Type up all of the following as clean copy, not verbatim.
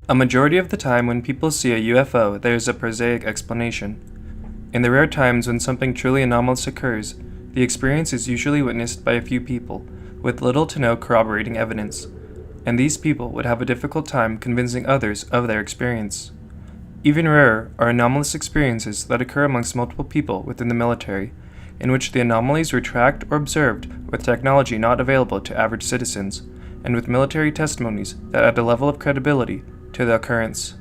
A majority of the time when people see a UFO, there is a prosaic explanation. In the rare times when something truly anomalous occurs, the experience is usually witnessed by a few people, with little to no corroborating evidence, and these people would have a difficult time convincing others of their experience. Even rarer are anomalous experiences that occur amongst multiple people within the military, in which the anomalies were tracked or observed with technology not available to average citizens, and with military testimonies that add a level of credibility to the occurrence.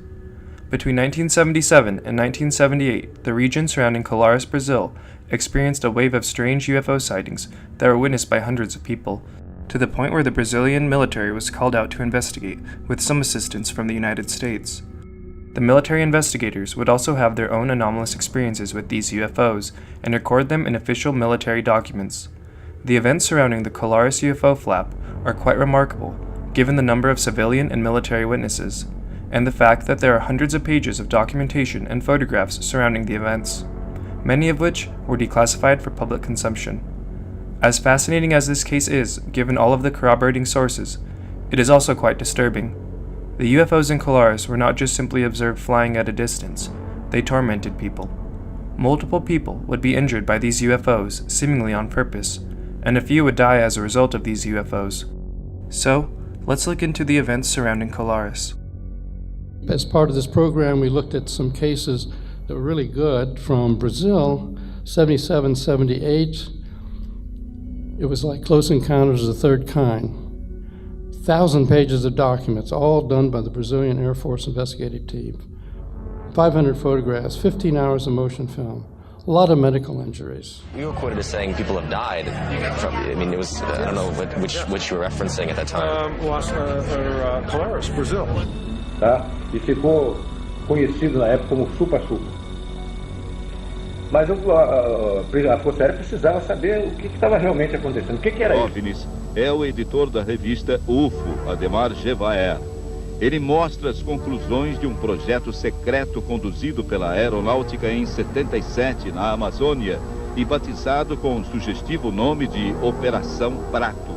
Between 1977 and 1978, the region surrounding Colares, Brazil, experienced a wave of strange UFO sightings that were witnessed by hundreds of people, to the point where the Brazilian military was called out to investigate, with some assistance from the United States. The military investigators would also have their own anomalous experiences with these UFOs and record them in official military documents. The events surrounding the Colares UFO flap are quite remarkable, given the number of civilian and military witnesses, and the fact that there are hundreds of pages of documentation and photographs surrounding the events, many of which were declassified for public consumption. As fascinating as this case is, given all of the corroborating sources, it is also quite disturbing. The UFOs in Colares were not just simply observed flying at a distance, they tormented people. Multiple people would be injured by these UFOs, seemingly on purpose, and a few would die as a result of these UFOs. So, let's look into the events surrounding Colares. As part of this program, we looked at some cases that were really good from Brazil, 77, 78. It was like Close Encounters of the Third Kind. 1,000 pages of documents, all done by the Brazilian Air Force investigative team. 500 photographs, 15 hours of motion film, a lot of medical injuries. You were quoted as saying people have died from, it was, I don't know which you were referencing at that time. Colares, Brazil. Tá? E ficou conhecido na época como chupa-chupa. Mas a Força Aérea precisava saber o que estava realmente acontecendo. O que era isso? OVNIs é o editor da revista UFO, Ademar Gevaer. Ele mostra as conclusões de um projeto secreto conduzido pela aeronáutica em 77 na Amazônia e batizado com o sugestivo nome de Operação Prato.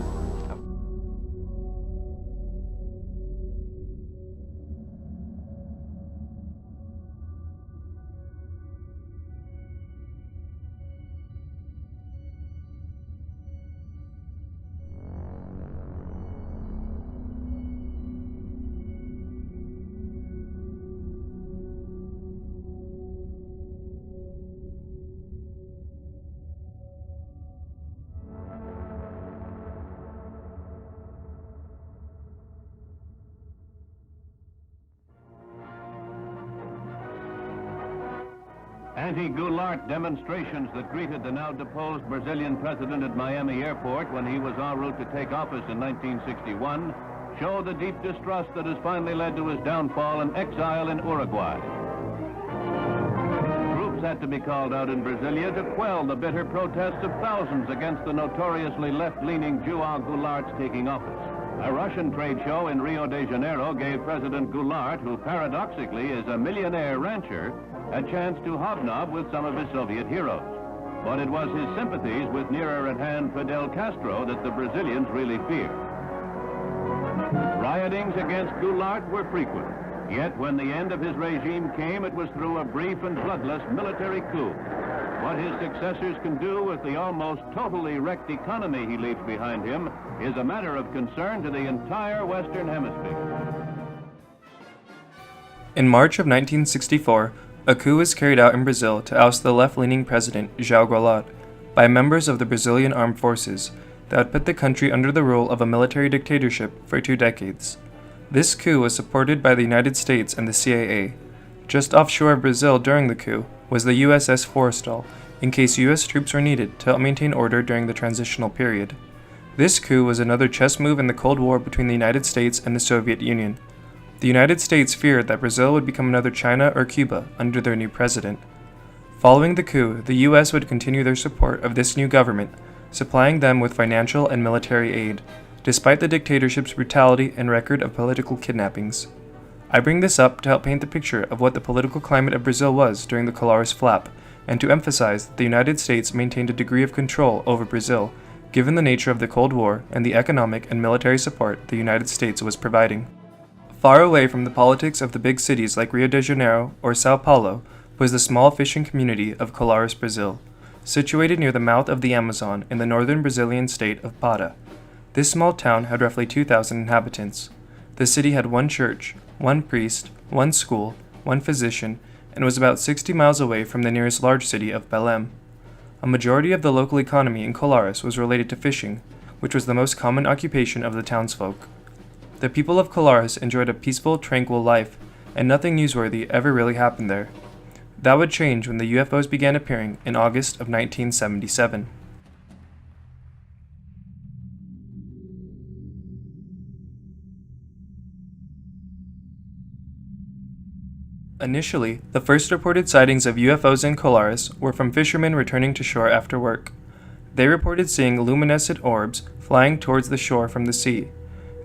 Anti-Goulart demonstrations that greeted the now-deposed Brazilian president at Miami Airport when he was en route to take office in 1961 show the deep distrust that has finally led to his downfall and exile in Uruguay. Troops had to be called out in Brasilia to quell the bitter protests of thousands against the notoriously left-leaning João Goulart's taking office. A Russian trade show in Rio de Janeiro gave President Goulart, who paradoxically is a millionaire rancher, a chance to hobnob with some of his Soviet heroes. But it was his sympathies with nearer-at-hand Fidel Castro that the Brazilians really feared. Riotings against Goulart were frequent, yet when the end of his regime came, it was through a brief and bloodless military coup. What his successors can do with the almost totally wrecked economy he leaves behind him is a matter of concern to the entire Western Hemisphere. In March of 1964, a coup was carried out in Brazil to oust the left-leaning president João Goulart by members of the Brazilian armed forces that would put the country under the rule of a military dictatorship for 2 decades. This coup was supported by the United States and the CIA. Just offshore of Brazil during the coup was the USS Forrestal, in case US troops were needed to help maintain order during the transitional period. This coup was another chess move in the Cold War between the United States and the Soviet Union. The United States feared that Brazil would become another China or Cuba under their new president. Following the coup, the US would continue their support of this new government, supplying them with financial and military aid, despite the dictatorship's brutality and record of political kidnappings. I bring this up to help paint the picture of what the political climate of Brazil was during the Colares flap, and to emphasize that the United States maintained a degree of control over Brazil, given the nature of the Cold War and the economic and military support the United States was providing. Far away from the politics of the big cities like Rio de Janeiro or Sao Paulo was the small fishing community of Colares, Brazil, situated near the mouth of the Amazon in the northern Brazilian state of Pará. This small town had roughly 2,000 inhabitants. The city had one church, one priest, one school, one physician, and was about 60 miles away from the nearest large city of Belém. A majority of the local economy in Colares was related to fishing, which was the most common occupation of the townsfolk. The people of Colares enjoyed a peaceful, tranquil life, and nothing newsworthy ever really happened there. That would change when the UFOs began appearing in August of 1977. Initially, the first reported sightings of UFOs in Colares were from fishermen returning to shore after work. They reported seeing luminescent orbs flying towards the shore from the sea.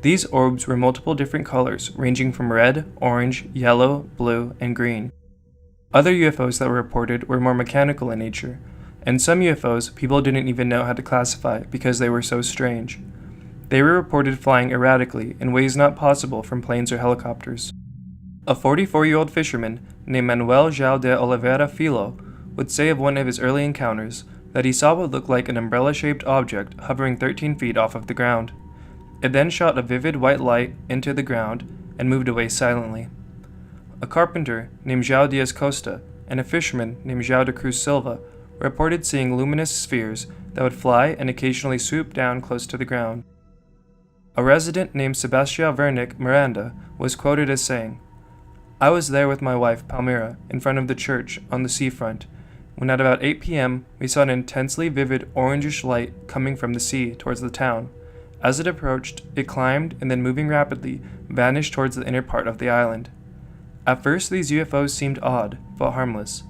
These orbs were multiple different colors, ranging from red, orange, yellow, blue, and green. Other UFOs that were reported were more mechanical in nature, and some UFOs people didn't even know how to classify because they were so strange. They were reported flying erratically in ways not possible from planes or helicopters. A 44-year-old fisherman named Manuel João de Oliveira Filho would say of one of his early encounters that he saw what looked like an umbrella-shaped object hovering 13 feet off of the ground. It then shot a vivid white light into the ground and moved away silently. A carpenter named João Dias Costa and a fisherman named João de Cruz Silva reported seeing luminous spheres that would fly and occasionally swoop down close to the ground. A resident named Sebastião Wernick Miranda was quoted as saying, "I was there with my wife, Palmira, in front of the church on the seafront, when at about 8 p.m. we saw an intensely vivid orangish light coming from the sea towards the town. As it approached, it climbed and then moving rapidly, vanished towards the inner part of the island. At first these UFOs seemed odd, but harmless,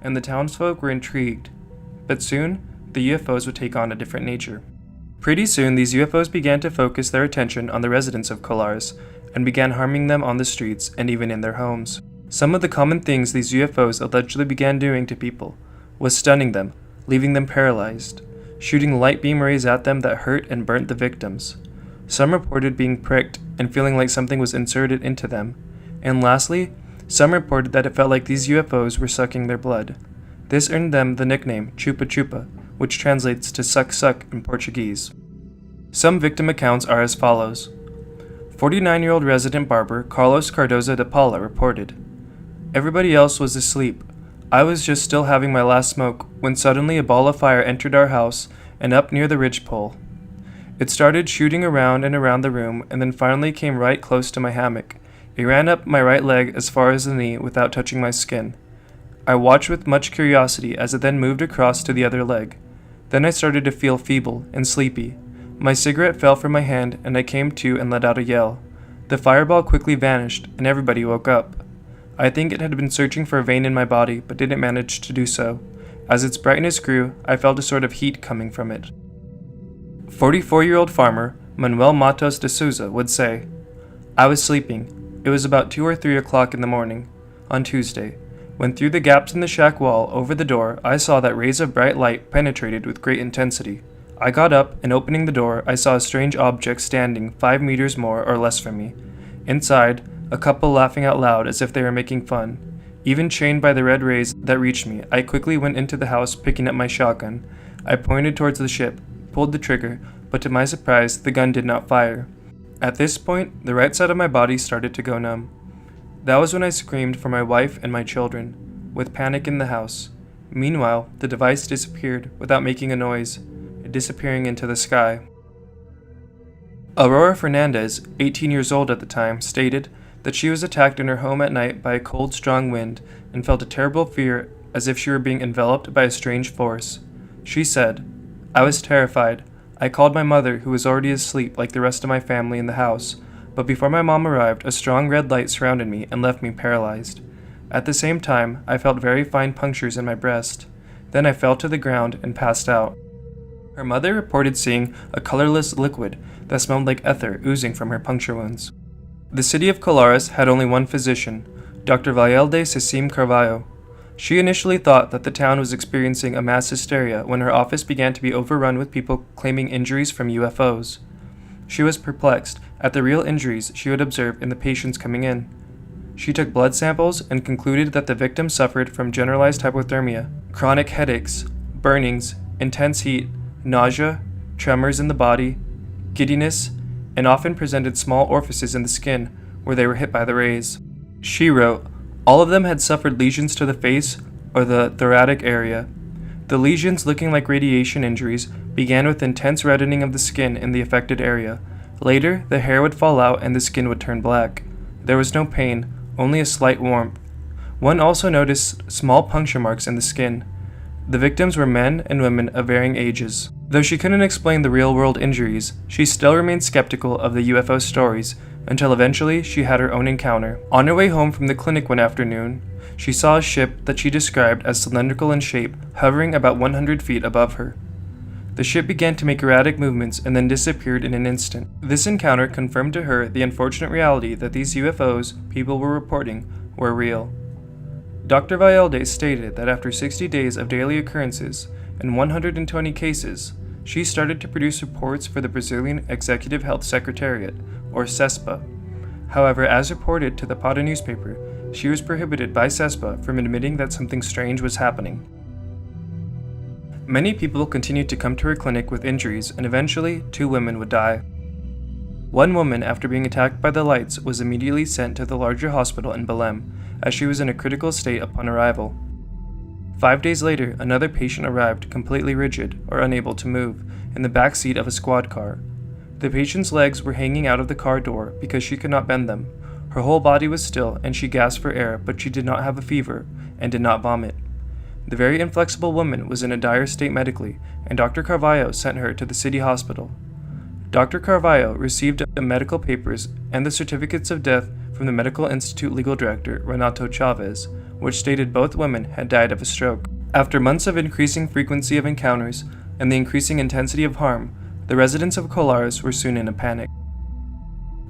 and the townsfolk were intrigued. But soon, the UFOs would take on a different nature. Pretty soon these UFOs began to focus their attention on the residents of Colares, and began harming them on the streets and even in their homes. Some of the common things these UFOs allegedly began doing to people was stunning them, leaving them paralyzed, shooting light beam rays at them that hurt and burnt the victims. Some reported being pricked and feeling like something was inserted into them. And lastly, some reported that it felt like these UFOs were sucking their blood. This earned them the nickname Chupa Chupa, which translates to suck suck in Portuguese. Some victim accounts are as follows. 49-year-old resident barber Carlos Cardoza de Paula reported, "Everybody else was asleep. I was just still having my last smoke when suddenly a ball of fire entered our house and up near the ridgepole. It started shooting around and around the room and then finally came right close to my hammock. It ran up my right leg as far as the knee without touching my skin. I watched with much curiosity as it then moved across to the other leg. Then I started to feel feeble and sleepy. My cigarette fell from my hand and I came to and let out a yell. The fireball quickly vanished and everybody woke up. I think it had been searching for a vein in my body but didn't manage to do so. As its brightness grew, I felt a sort of heat coming from it." 44-year-old farmer Manuel Matos de Souza would say, "I was sleeping. It was about 2 or 3 o'clock in the morning, on Tuesday, when through the gaps in the shack wall over the door I saw that rays of bright light penetrated with great intensity. I got up, and opening the door, I saw a strange object standing 5 meters more or less from me. Inside, a couple laughing out loud as if they were making fun. Even chained by the red rays that reached me, I quickly went into the house picking up my shotgun. I pointed towards the ship, pulled the trigger, but to my surprise, the gun did not fire. At this point, the right side of my body started to go numb. That was when I screamed for my wife and my children, with panic in the house. Meanwhile, the device disappeared without making a noise, disappearing into the sky." Aurora Fernandez, 18 years old at the time, stated that she was attacked in her home at night by a cold, strong wind and felt a terrible fear as if she were being enveloped by a strange force. She said, "I was terrified. I called my mother, who was already asleep like the rest of my family in the house, but before my mom arrived, a strong red light surrounded me and left me paralyzed. At the same time, I felt very fine punctures in my breast. Then I fell to the ground and passed out." Her mother reported seeing a colorless liquid that smelled like ether oozing from her puncture wounds. The city of Colares had only one physician, Dr. Valelde Cecim Carvalho. She initially thought that the town was experiencing a mass hysteria when her office began to be overrun with people claiming injuries from UFOs. She was perplexed at the real injuries she would observe in the patients coming in. She took blood samples and concluded that the victim suffered from generalized hypothermia, chronic headaches, burnings, intense heat, nausea, tremors in the body, giddiness, and often presented small orifices in the skin where they were hit by the rays. She wrote, all of them had suffered lesions to the face or the thoracic area. The lesions, looking like radiation injuries, began with intense reddening of the skin in the affected area. Later, the hair would fall out and the skin would turn black. There was no pain, only a slight warmth. One also noticed small puncture marks in the skin. The victims were men and women of varying ages. Though she couldn't explain the real-world injuries, she still remained skeptical of the UFO stories until eventually she had her own encounter. On her way home from the clinic one afternoon, she saw a ship that she described as cylindrical in shape, hovering about 100 feet above her. The ship began to make erratic movements and then disappeared in an instant. This encounter confirmed to her the unfortunate reality that these UFOs people were reporting were real. Dr. Valde stated that after 60 days of daily occurrences and 120 cases, she started to produce reports for the Brazilian Executive Health Secretariat, or CESPA. However, as reported to the PATA newspaper, she was prohibited by CESPA from admitting that something strange was happening. Many people continued to come to her clinic with injuries, and eventually 2 women would die. One woman, after being attacked by the lights, was immediately sent to the larger hospital in Belém, as she was in a critical state upon arrival. 5 days later, another patient arrived completely rigid, or unable to move, in the back seat of a squad car. The patient's legs were hanging out of the car door because she could not bend them. Her whole body was still, and she gasped for air, but she did not have a fever, and did not vomit. The very inflexible woman was in a dire state medically, and Dr. Carvalho sent her to the city hospital. Dr. Carvalho received the medical papers and the certificates of death from the Medical Institute legal director, Renato Chaves, which stated both women had died of a stroke. After months of increasing frequency of encounters and the increasing intensity of harm, the residents of Colares were soon in a panic.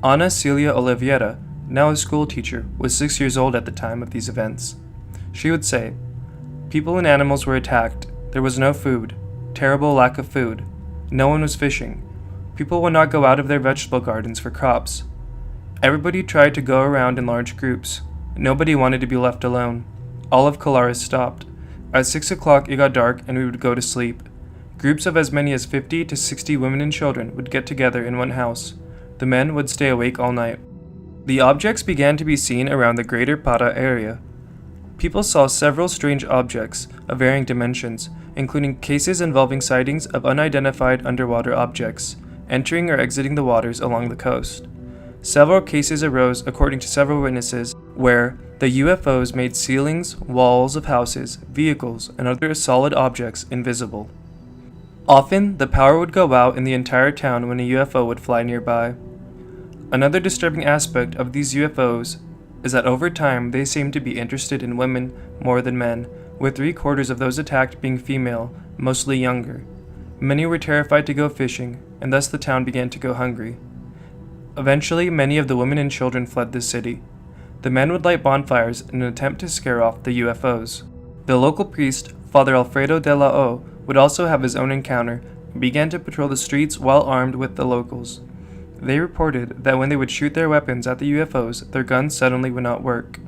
Ana Celia Oliveira, now a school teacher, was 6 years old at the time of these events. She would say, people and animals were attacked. There was no food. Terrible lack of food. No one was fishing. People would not go out of their vegetable gardens for crops. Everybody tried to go around in large groups. Nobody wanted to be left alone. All of Colares stopped. At 6 o'clock it got dark and we would go to sleep. Groups of as many as 50 to 60 women and children would get together in one house. The men would stay awake all night. The objects began to be seen around the greater Para area. People saw several strange objects of varying dimensions, including cases involving sightings of unidentified underwater objects, entering or exiting the waters along the coast. Several cases arose, according to several witnesses, where the UFOs made ceilings, walls of houses, vehicles, and other solid objects invisible. Often, the power would go out in the entire town when a UFO would fly nearby. Another disturbing aspect of these UFOs is that over time they seem to be interested in women more than men, with 3/4 of those attacked being female, mostly younger. Many were terrified to go fishing, and thus the town began to go hungry. Eventually, many of the women and children fled the city. The men would light bonfires in an attempt to scare off the UFOs. The local priest, Father Alfredo de la O, would also have his own encounter and began to patrol the streets while armed with the locals. They reported that when they would shoot their weapons at the UFOs, their guns suddenly would not work.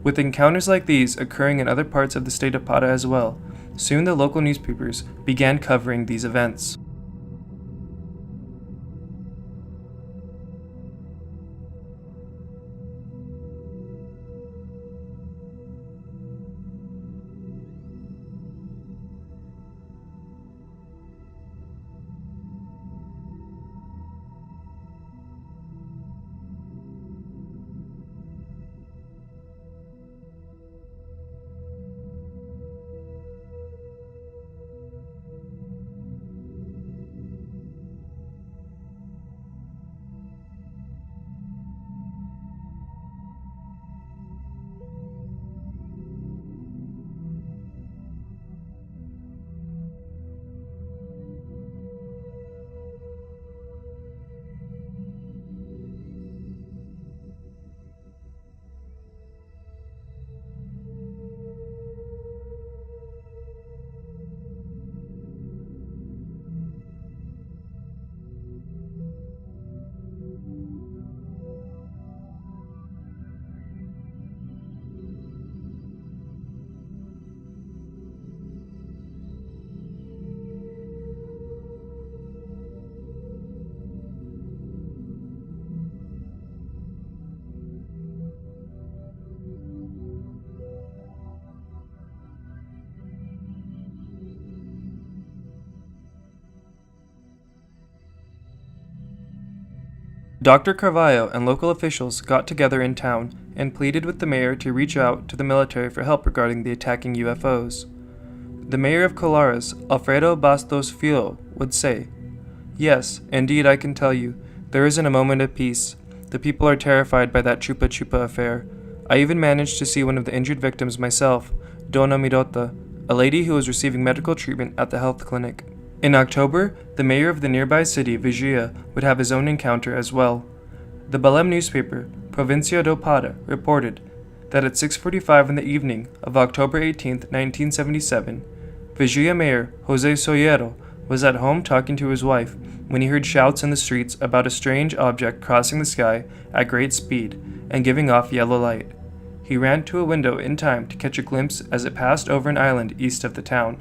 With encounters like these occurring in other parts of the state of Para as well, soon the local newspapers began covering these events. Dr. Carvalho and local officials got together in town and pleaded with the mayor to reach out to the military for help regarding the attacking UFOs. The mayor of Colares, Alfredo Bastos Filho, would say, "Yes, indeed I can tell you, there isn't a moment of peace. The people are terrified by that Chupa Chupa affair. I even managed to see one of the injured victims myself, Dona Mirota, a lady who was receiving medical treatment at the health clinic." In October, the mayor of the nearby city, Vigia, would have his own encounter as well. The Belém newspaper, Provincia do Para, reported that at 6:45 in the evening of October 18, 1977, Vigia Mayor José Sollero was at home talking to his wife when he heard shouts in the streets about a strange object crossing the sky at great speed and giving off yellow light. He ran to a window in time to catch a glimpse as it passed over an island east of the town,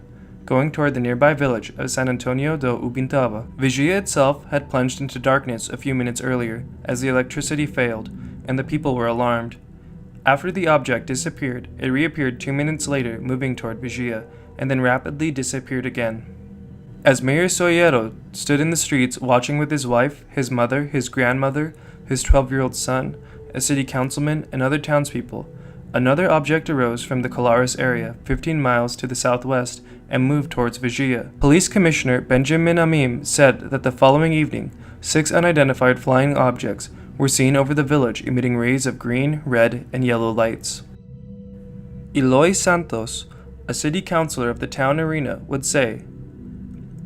going toward the nearby village of San Antonio do Ubintaba. Vigia itself had plunged into darkness a few minutes earlier as the electricity failed, and the people were alarmed. After the object disappeared, it reappeared 2 minutes later, moving toward Vigia, and then rapidly disappeared again. As Mayor Sollero stood in the streets watching with his wife, his mother, his grandmother, his 12-year-old son, a city councilman, and other townspeople, another object arose from the Colares area, 15 miles to the southwest, and moved towards Vigia. Police Commissioner Benjamin Amim said that the following evening, 6 unidentified flying objects were seen over the village emitting rays of green, red, and yellow lights. Eloy Santos, a city councilor of the town arena, would say,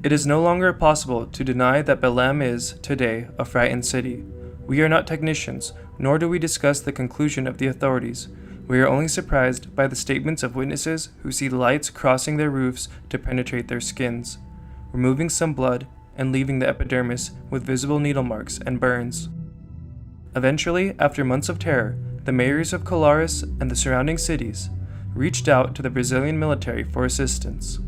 "It is no longer possible to deny that Belém is, today, a frightened city. We are not technicians, nor do we discuss the conclusion of the authorities. We are only surprised by the statements of witnesses who see lights crossing their roofs to penetrate their skins, removing some blood and leaving the epidermis with visible needle marks and burns." Eventually, after months of terror, the mayors of Colares and the surrounding cities reached out to the Brazilian military for assistance.